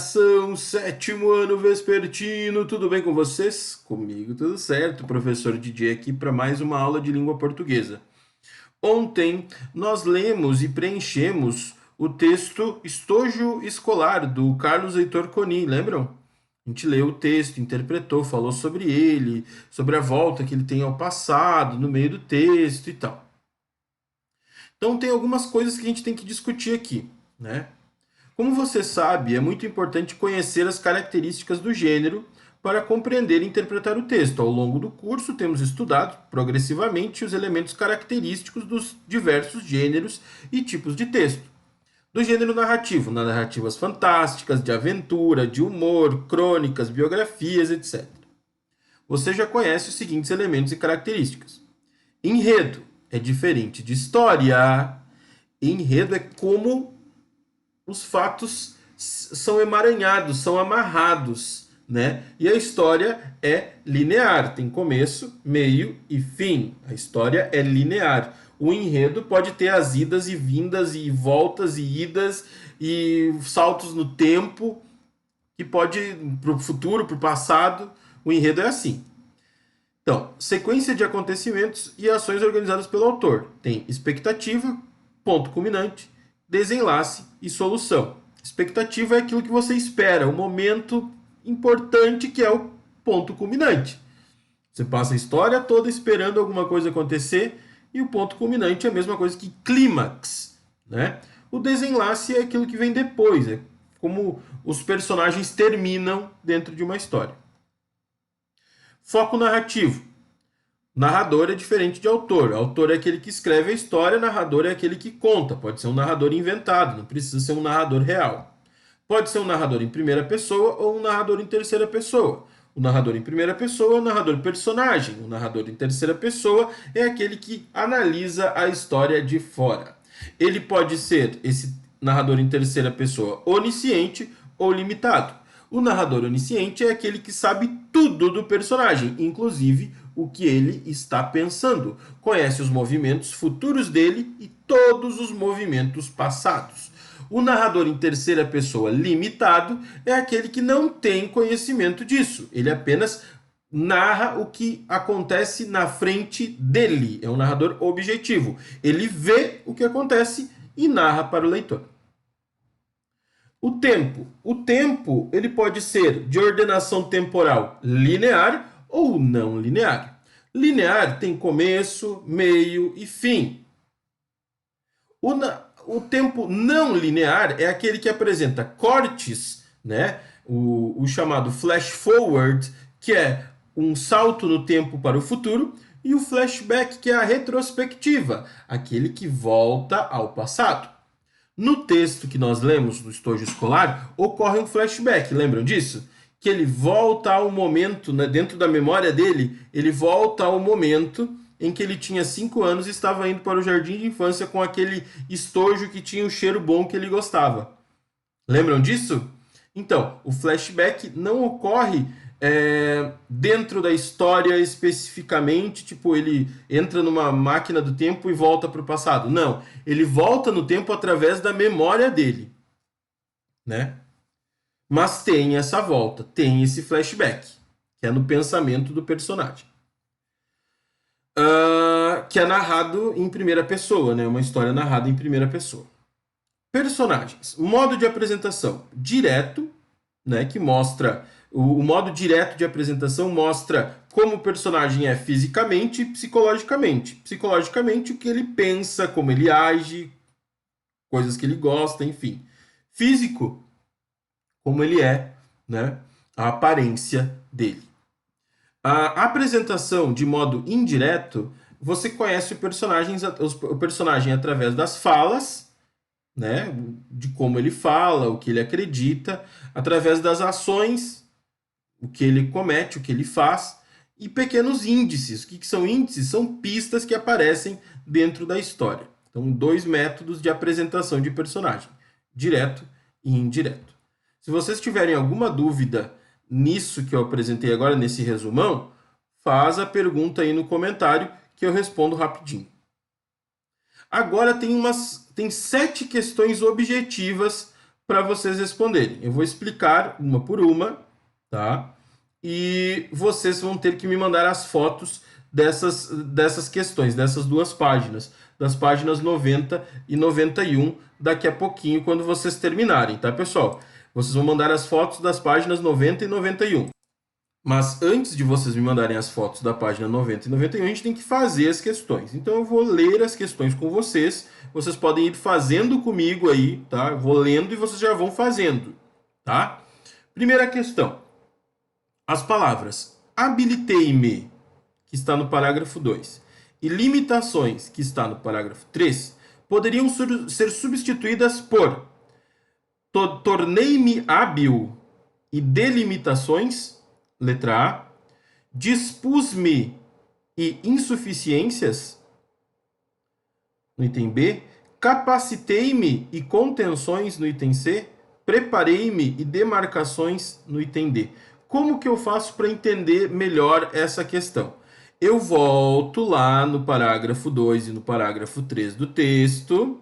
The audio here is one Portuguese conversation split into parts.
Educação, sétimo ano vespertino, tudo bem com vocês? Comigo tudo certo, professor DJ aqui para mais uma aula de língua portuguesa. Ontem nós lemos e preenchemos o texto Estojo Escolar, do Carlos Heitor Coni, lembram? A gente leu o texto, interpretou, falou sobre ele, sobre a volta que ele tem ao passado, no meio do texto e tal. Então tem algumas coisas que a gente tem que discutir aqui, né? Como você sabe, é muito importante conhecer as características do gênero para compreender e interpretar o texto. Ao longo do curso, temos estudado progressivamente os elementos característicos dos diversos gêneros e tipos de texto. Do gênero narrativo, nas narrativas fantásticas, de aventura, de humor, crônicas, biografias, etc. Você já conhece os seguintes elementos e características. Enredo é diferente de história. Enredo é como os fatos são emaranhados, são amarrados, né? E a história é linear, tem começo, meio e fim. A história é linear. O enredo pode ter as idas e vindas e voltas e idas e saltos no tempo, que pode ir para o futuro, para o passado. O enredo é assim. Então, sequência de acontecimentos e ações organizadas pelo autor. Tem expectativa, ponto culminante, desenlace e solução. Expectativa é aquilo que você espera, o momento importante que é o ponto culminante. Você passa a história toda esperando alguma coisa acontecer e o ponto culminante é a mesma coisa que clímax, né? O desenlace é aquilo que vem depois, é como os personagens terminam dentro de uma história. Foco narrativo. Narrador é diferente de autor. Autor é aquele que escreve a história, narrador é aquele que conta. Pode ser um narrador inventado, não precisa ser um narrador real. Pode ser um narrador em primeira pessoa ou um narrador em terceira pessoa. O narrador em primeira pessoa é o narrador personagem. O narrador em terceira pessoa é aquele que analisa a história de fora. Ele pode ser, esse narrador em terceira pessoa, onisciente ou limitado. O narrador onisciente é aquele que sabe tudo do personagem, inclusive o que ele está pensando. Conhece os movimentos futuros dele e todos os movimentos passados. O narrador em terceira pessoa limitado é aquele que não tem conhecimento disso. Ele apenas narra o que acontece na frente dele. É um narrador objetivo. Ele vê o que acontece e narra para o leitor. O tempo. O tempo ele pode ser de ordenação temporal linear ou não linear. Linear tem começo, meio e fim. O tempo não linear é aquele que apresenta cortes, né? O chamado flash forward, que é um salto no tempo para o futuro, e o flashback, que é a retrospectiva, aquele que volta ao passado. No texto que nós lemos do Estojo Escolar, ocorre um flashback, lembram disso? Que ele volta ao momento, né, dentro da memória dele, ele volta ao momento em que ele tinha 5 anos e estava indo para o jardim de infância com aquele estojo que tinha o cheiro bom que ele gostava. Lembram disso? Então, o flashback não ocorre dentro da história especificamente, tipo, ele entra numa máquina do tempo e volta para o passado. Não, ele volta no tempo através da memória dele, né? Mas tem essa volta, tem esse flashback, que é no pensamento do personagem. Que é narrado em primeira pessoa, né? Uma história narrada em primeira pessoa. Personagens. Modo de apresentação direto, né? Que mostra... O modo direto de apresentação mostra como o personagem é fisicamente e psicologicamente. Psicologicamente, o que ele pensa, como ele age, coisas que ele gosta, enfim. Físico, como ele é, né? A aparência dele. A apresentação de modo indireto, você conhece o personagem através das falas, né? De como ele fala, o que ele acredita, através das ações, o que ele comete, o que ele faz, e pequenos índices. O que são índices? São pistas que aparecem dentro da história. Então, 2 métodos de apresentação de personagem, direto e indireto. Se vocês tiverem alguma dúvida nisso que eu apresentei agora, nesse resumão, faz a pergunta aí no comentário que eu respondo rapidinho. Agora tem 7 questões objetivas para vocês responderem. Eu vou explicar uma por uma, tá? E vocês vão ter que me mandar as fotos dessas questões, dessas duas páginas, das páginas 90 e 91, daqui a pouquinho, quando vocês terminarem, tá, pessoal? Vocês vão mandar as fotos das páginas 90 e 91. Mas antes de vocês me mandarem as fotos da página 90 e 91, a gente tem que fazer as questões. Então eu vou ler as questões com vocês. Vocês podem ir fazendo comigo aí, tá? Eu vou lendo e vocês já vão fazendo, tá? Primeira questão. As palavras habilitei-me, que está no parágrafo 2, e limitações, que está no parágrafo 3, poderiam ser substituídas por tornei-me hábil e delimitações, letra A, dispus-me e insuficiências, no item B, capacitei-me e contenções, no item C, preparei-me e demarcações, no item D. Como que eu faço para entender melhor essa questão? Eu volto lá no parágrafo 2 e no parágrafo 3 do texto,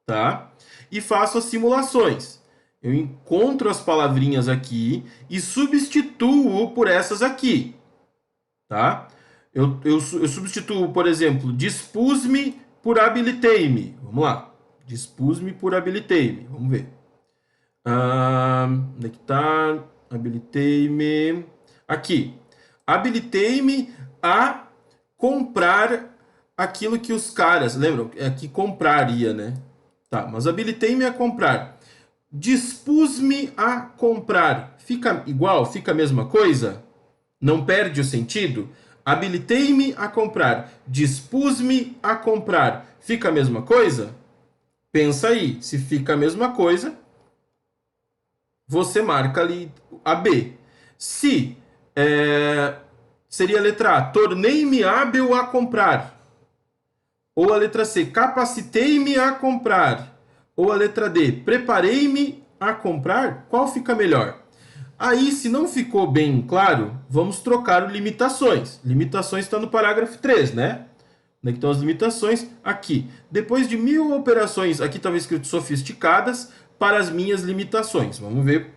tá? E faço as simulações. Eu encontro as palavrinhas aqui e substituo por essas aqui, tá? Eu substituo, por exemplo, dispus-me por habilitei-me. Vamos lá. Dispus-me por habilitei-me. Vamos ver. Onde é que tá? Habilitei-me. Aqui. Habilitei-me a comprar aquilo que os caras... Lembram? Aqui compraria, né? Tá, mas habilitei-me a comprar. Dispus-me a comprar. Fica igual? Fica a mesma coisa? Não perde o sentido? Habilitei-me a comprar. Dispus-me a comprar. Fica a mesma coisa? Pensa aí. Se fica a mesma coisa, você marca ali a B. Se seria a letra A. Tornei-me hábil a comprar. Ou a letra C. Capacitei-me a comprar. Ou a letra D, preparei-me a comprar? Qual fica melhor? Aí, se não ficou bem claro, vamos trocar o limitações. Limitações está no parágrafo 3, né? Onde é que estão as limitações? Aqui. Depois de 1000 operações, aqui estava escrito sofisticadas para as minhas limitações. Vamos ver.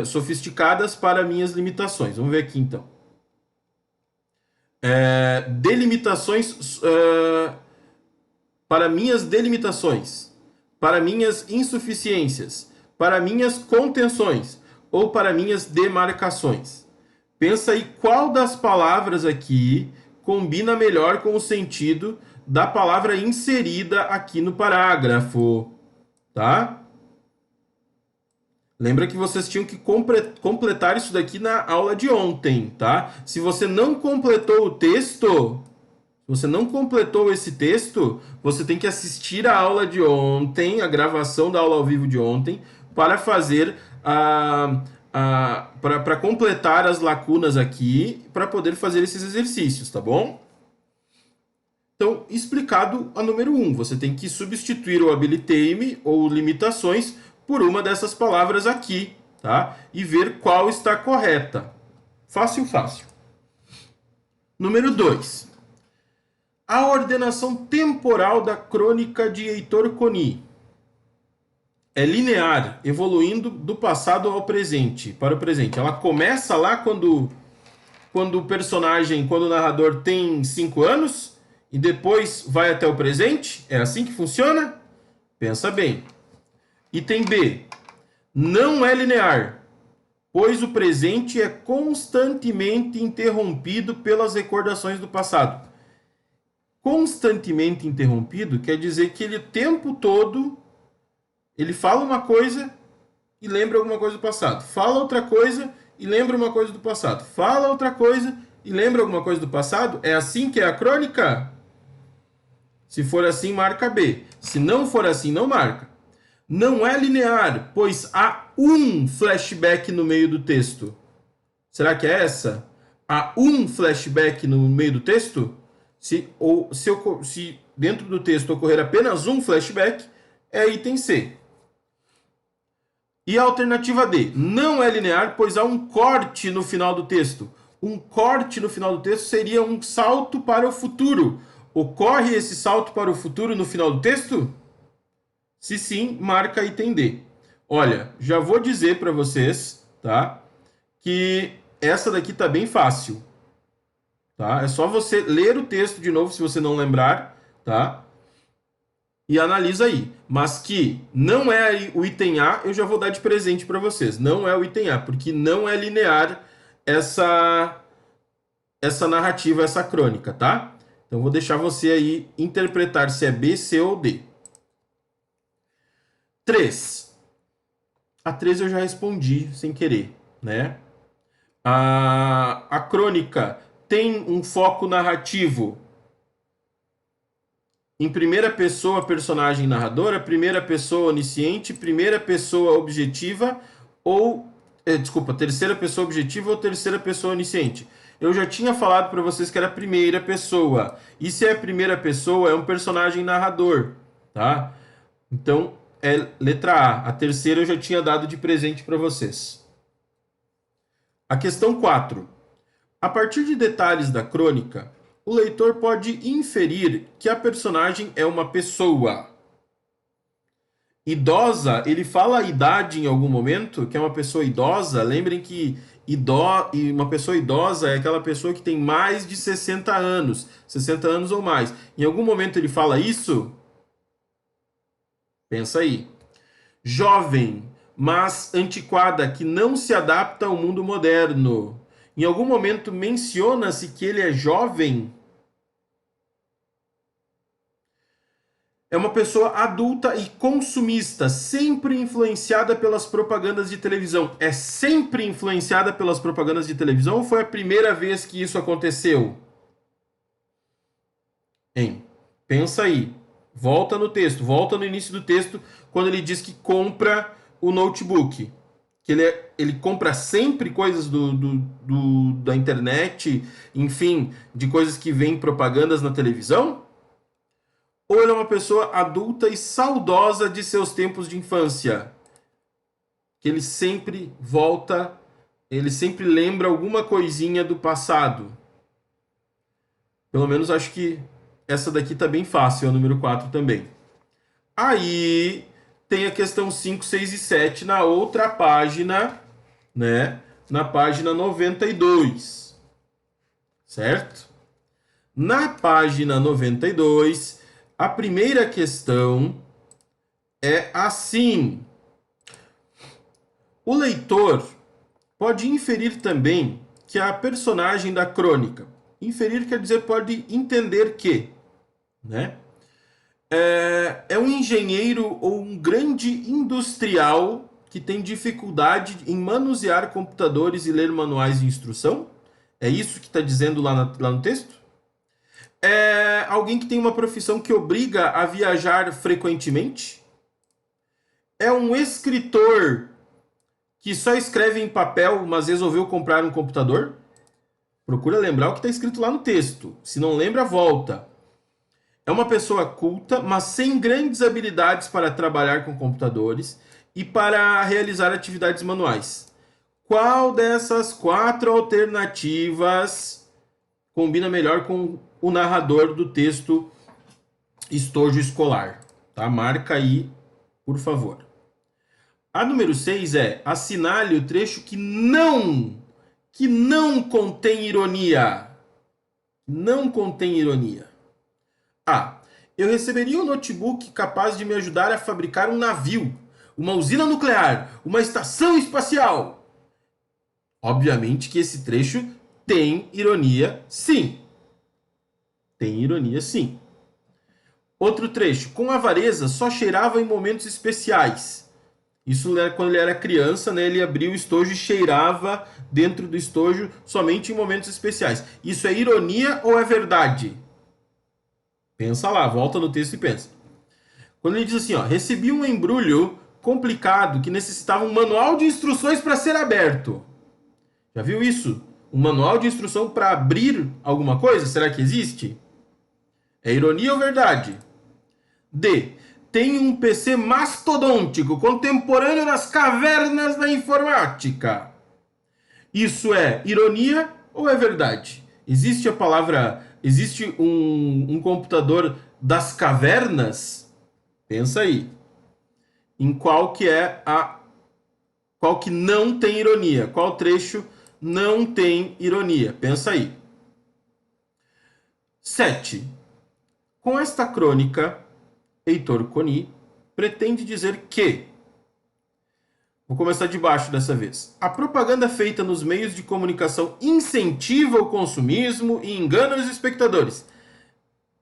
Sofisticadas para minhas limitações. Vamos ver aqui, então. Delimitações para minhas delimitações. Para minhas insuficiências, para minhas contenções ou para minhas demarcações. Pensa aí qual das palavras aqui combina melhor com o sentido da palavra inserida aqui no parágrafo, tá? Lembra que vocês tinham que completar isso daqui na aula de ontem, tá? Se você não completou o texto... Você não completou esse texto, você tem que assistir a aula de ontem, a gravação da aula ao vivo de ontem, para fazer para completar as lacunas aqui, para poder fazer esses exercícios, tá bom? Então, explicado a número 1, você tem que substituir o habilitei-me ou limitações por uma dessas palavras aqui, tá? E ver qual está correta. Fácil, fácil. Número 2. A ordenação temporal da crônica de Heitor Coni é linear, evoluindo do passado ao presente, para o presente. Ela começa lá quando o narrador tem 5 anos e depois vai até o presente? É assim que funciona? Pensa bem. Item B. Não é linear, pois o presente é constantemente interrompido pelas recordações do passado. Constantemente interrompido quer dizer que ele o tempo todo ele fala uma coisa e lembra alguma coisa do passado. Fala outra coisa e lembra uma coisa do passado. Fala outra coisa e lembra alguma coisa do passado. É assim que é a crônica? Se for assim, marca B. Se não for assim, não marca. Não é linear, pois há um flashback no meio do texto. Será que é essa? Há um flashback no meio do texto? Se dentro do texto ocorrer apenas um flashback, é item C. E a alternativa D, não é linear, pois há um corte no final do texto. Um corte no final do texto seria um salto para o futuro. Ocorre esse salto para o futuro no final do texto? Se sim, marca item D. Olha, já vou dizer para vocês, tá? Que essa daqui tá bem fácil, tá? É só você ler o texto de novo se você não lembrar, tá? E analisa aí. Mas que não é o item A, eu já vou dar de presente para vocês. Não é o item A, porque não é linear essa narrativa, essa crônica, tá? Então vou deixar você aí interpretar se é B, C ou D. 3. A 3 eu já respondi sem querer, né? A crônica tem um foco narrativo em primeira pessoa, personagem narradora, primeira pessoa onisciente, primeira pessoa objetiva ou desculpa, terceira pessoa objetiva ou terceira pessoa onisciente. Eu já tinha falado para vocês que era primeira pessoa. E se é primeira pessoa, é um personagem narrador, tá? Então, é letra A. A terceira eu já tinha dado de presente para vocês. A questão 4. A partir de detalhes da crônica, o leitor pode inferir que a personagem é uma pessoa. Idosa, ele fala a idade em algum momento, que é uma pessoa idosa. Lembrem que uma pessoa idosa é aquela pessoa que tem mais de 60 anos, 60 anos ou mais. Em algum momento ele fala isso? Pensa aí. Jovem, mas antiquada, que não se adapta ao mundo moderno. Em algum momento menciona-se que ele é jovem? É uma pessoa adulta e consumista, sempre influenciada pelas propagandas de televisão. É sempre influenciada pelas propagandas de televisão ou foi a primeira vez que isso aconteceu? Hein? Pensa aí. Volta no texto, volta no início do texto, quando ele diz que compra o notebook. Que ele compra sempre coisas da internet, enfim, de coisas que vêm propagandas na televisão? Ou ele é uma pessoa adulta e saudosa de seus tempos de infância? Que ele sempre volta, ele sempre lembra alguma coisinha do passado. Pelo menos acho que essa daqui tá bem fácil, a número 4 também. Aí tem a questão 5, 6 e 7 na outra página, né? Na página 92. Certo? Na página 92, a primeira questão é assim: o leitor pode inferir também que a personagem da crônica, inferir quer dizer pode entender que, né? É um engenheiro ou um grande industrial que tem dificuldade em manusear computadores e ler manuais de instrução? É isso que está dizendo lá no texto? É alguém que tem uma profissão que obriga a viajar frequentemente? É um escritor que só escreve em papel, mas resolveu comprar um computador? Procura lembrar o que está escrito lá no texto. Se não lembra, volta. É uma pessoa culta, mas sem grandes habilidades para trabalhar com computadores e para realizar atividades manuais. Qual dessas 4 alternativas combina melhor com o narrador do texto estojo escolar? Tá? Marca aí, por favor. A número 6 é: assinale o trecho que não contém ironia. Não contém ironia. A. Eu receberia um notebook capaz de me ajudar a fabricar um navio, uma usina nuclear, uma estação espacial. Obviamente que esse trecho tem ironia, sim. Tem ironia, sim. Outro trecho. Com avareza, só cheirava em momentos especiais. Isso era quando ele era criança, né? Ele abria o estojo e cheirava dentro do estojo somente em momentos especiais. Isso é ironia ou é verdade? Pensa lá, volta no texto e pensa. Quando ele diz assim, ó, recebi um embrulho complicado que necessitava um manual de instruções para ser aberto. Já viu isso? Um manual de instrução para abrir alguma coisa? Será que existe? É ironia ou verdade? D. Tem um PC mastodôntico, contemporâneo das cavernas da informática. Isso é ironia ou é verdade? Existe a palavra... Existe um computador das cavernas? Pensa aí. em qual que é qual que não tem ironia, qual trecho não tem ironia. Pensa aí. 7. Com esta crônica, Heitor Coni pretende dizer que, vou começar de baixo dessa vez, a propaganda feita nos meios de comunicação incentiva o consumismo e engana os espectadores.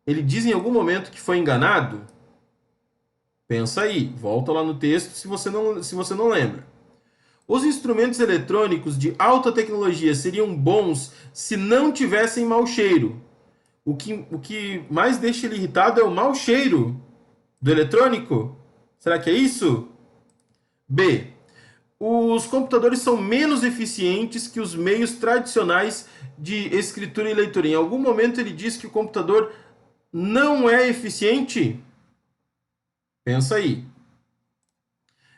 Ele diz em algum momento que foi enganado? Pensa aí, volta lá no texto se você não lembra. Os instrumentos eletrônicos de alta tecnologia seriam bons se não tivessem mau cheiro. O que mais deixa ele irritado é o mau cheiro do eletrônico? Será que é isso? B. Os computadores são menos eficientes que os meios tradicionais de escritura e leitura. Em algum momento ele diz que o computador não é eficiente? Pensa aí.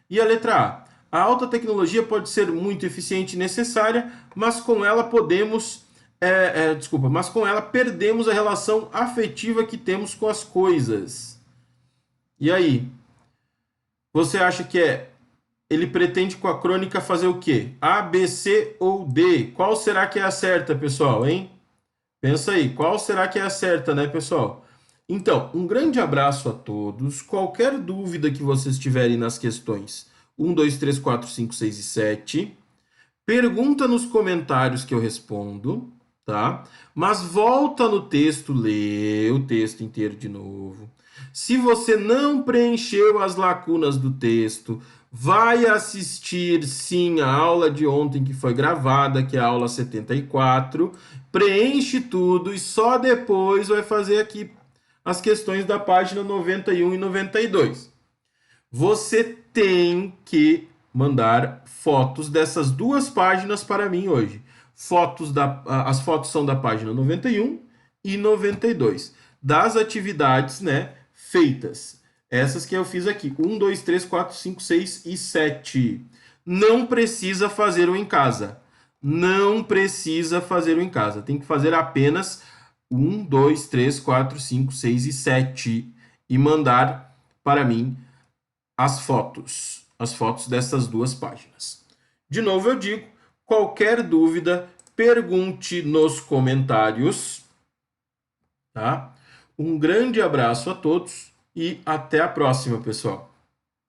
E a letra A. A alta tecnologia pode ser muito eficiente e necessária, mas com ela mas com ela perdemos a relação afetiva que temos com as coisas. E aí? Você acha que ele pretende com a crônica fazer o quê? A, B, C ou D? Qual será que é a certa, pessoal, hein? Pensa aí, qual será que é a certa, né, pessoal? Então, um grande abraço a todos. Qualquer dúvida que vocês tiverem nas questões 1, 2, 3, 4, 5, 6 e 7, pergunta nos comentários que eu respondo, tá? Mas volta no texto, lê o texto inteiro de novo. Se você não preencheu as lacunas do texto, vai assistir sim a aula de ontem que foi gravada, que é a aula 74. Preenche tudo e só depois vai fazer aqui as questões da página 91 e 92. Você tem que mandar fotos dessas duas páginas para mim hoje. As fotos são da página 91 e 92, das atividades, né, feitas. Essas que eu fiz aqui, 1, 2, 3, 4, 5, 6 e 7. Não precisa fazer o em casa. Não precisa fazer o em casa. Tem que fazer apenas 1, 2, 3, 4, 5, 6 e 7 e mandar para mim as fotos dessas duas páginas. De novo eu digo, qualquer dúvida, pergunte nos comentários, tá? Um grande abraço a todos e até a próxima, pessoal.